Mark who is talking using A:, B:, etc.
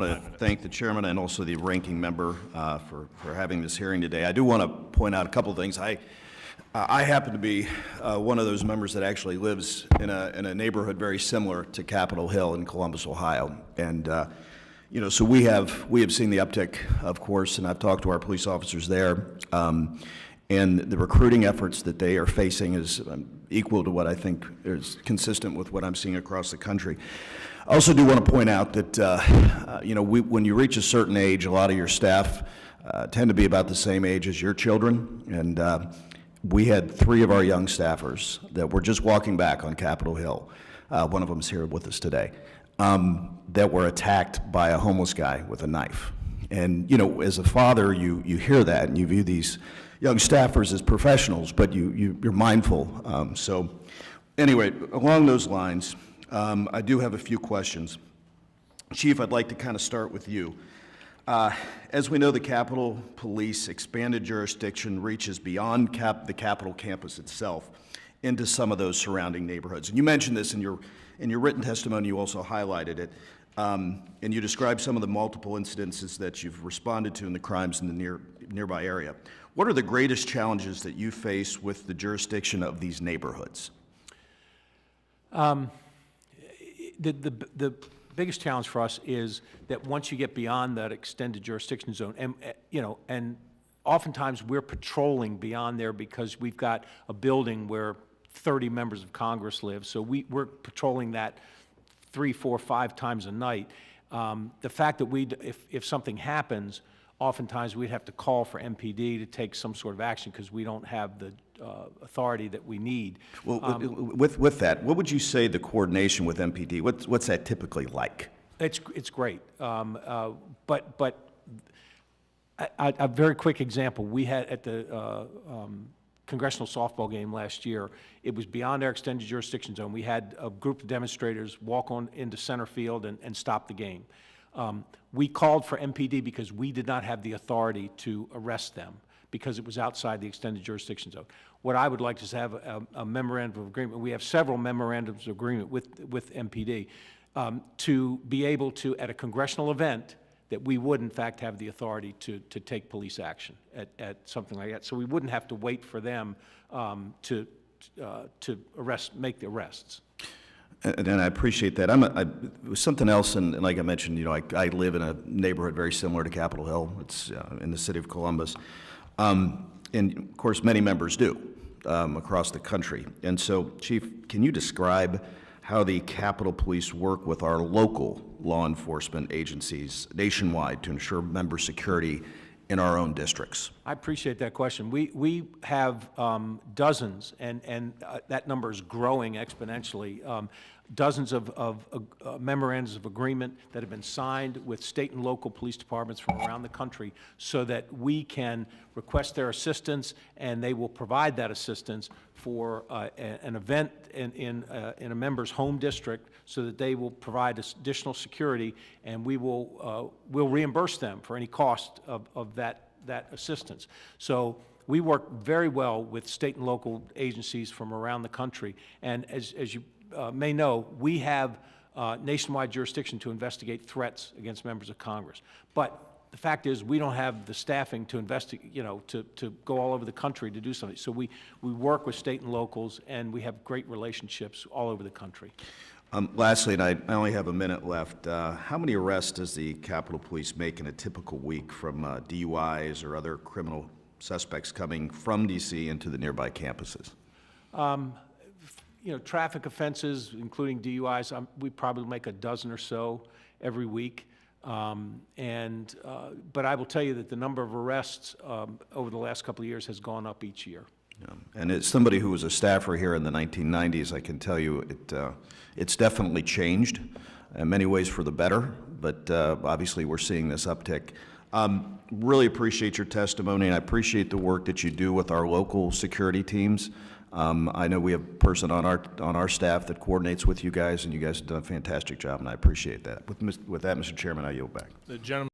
A: I want to thank the chairman and also the ranking member for having this hearing today. I do want to point out a couple of things. I happen to be one of those members that actually lives in a neighborhood very similar to Capitol Hill in Columbus, Ohio, and you know, so we have seen the uptick, of course, and I've talked to our police officers there, and the recruiting efforts that they are facing is equal to what I think is consistent with what I'm seeing across the country. I also do want to point out that you know, when you reach a certain age, a lot of your staff tend to be about the same age as your children, and we had 3 of our young staffers that were just walking back on Capitol Hill. One of them is here with us today. That were attacked by a homeless guy with a knife. And you know, as a father, you hear that and you view these young staffers as professionals, but you're mindful. So anyway, along those lines, I do have a few questions. Chief, I'd like to kind of start with you. As we know, the Capitol Police expanded jurisdiction reaches beyond the Capitol campus itself into some of those surrounding neighborhoods. And you mentioned this in your written testimony. You also highlighted it. And you described some of the multiple incidences that you've responded to in the crimes in the nearby area. What are the greatest challenges that you face with the jurisdiction of these neighborhoods?
B: The biggest challenge for us is that once you get beyond that extended jurisdiction zone, and you know, and oftentimes we're patrolling beyond there because we've got a building where 30 members of Congress live, so we're patrolling that 3, 4, 5 times a night. The fact that if something happens, oftentimes we'd have to call for MPD to take some sort of action because we don't have the authority that we need.
A: Well, with that, what would you say the coordination with MPD? What's that typically like?
B: It's great, but a very quick example. We had at the congressional softball game last year, it was beyond our extended jurisdiction zone. We had a group of demonstrators walk on into center field and stop the game. We called for MPD because we did not have the authority to arrest them because it was outside the extended jurisdiction zone. What I would like is to have a memorandum of agreement. We have several memorandums of agreement with MPD to be able to, at a congressional event, that we would in fact have the authority to take police action at something like that. So we wouldn't have to wait for them to make the arrests.
A: And I appreciate that. Something else, and like I mentioned, you know, I live in a neighborhood very similar to Capitol Hill. It's in the city of Columbus. And of course, many members do across the country. And so, Chief, can you describe how the Capitol Police work with our local law enforcement agencies nationwide to ensure member security in our own districts? I
B: appreciate that question. We have dozens, and that number is growing exponentially, dozens of memorandums of agreement that have been signed with state and local police departments from around the country so that we can request their assistance and they will provide that assistance for an event in a member's home district so that they will provide additional security, and we'll reimburse them for any cost of that assistance. So we work very well with state and local agencies from around the country, and as you may know, we have nationwide jurisdiction to investigate threats against members of Congress. But the fact is, we don't have the staffing to investigate, you know, to go all over the country to do something. So we work with state and locals, and we have great relationships all over the country.
A: Lastly, and I only have a minute left, how many arrests does the Capitol Police make in a typical week from DUIs or other criminal suspects coming from D.C. into the nearby campuses?
B: You know, traffic offenses, including DUIs, we probably make a dozen or so every week. But I will tell you that the number of arrests over the last couple of years has gone up each year.
A: Yeah. And as somebody who was a staffer here in the 1990s, I can tell you it's definitely changed in many ways for the better, but obviously we're seeing this uptick. Really appreciate your testimony, and I appreciate the work that you do with our local security teams. I know we have a person on our staff that coordinates with you guys, and you guys have done a fantastic job, and I appreciate that. With that, Mr. Chairman, I yield back.
C: The gentleman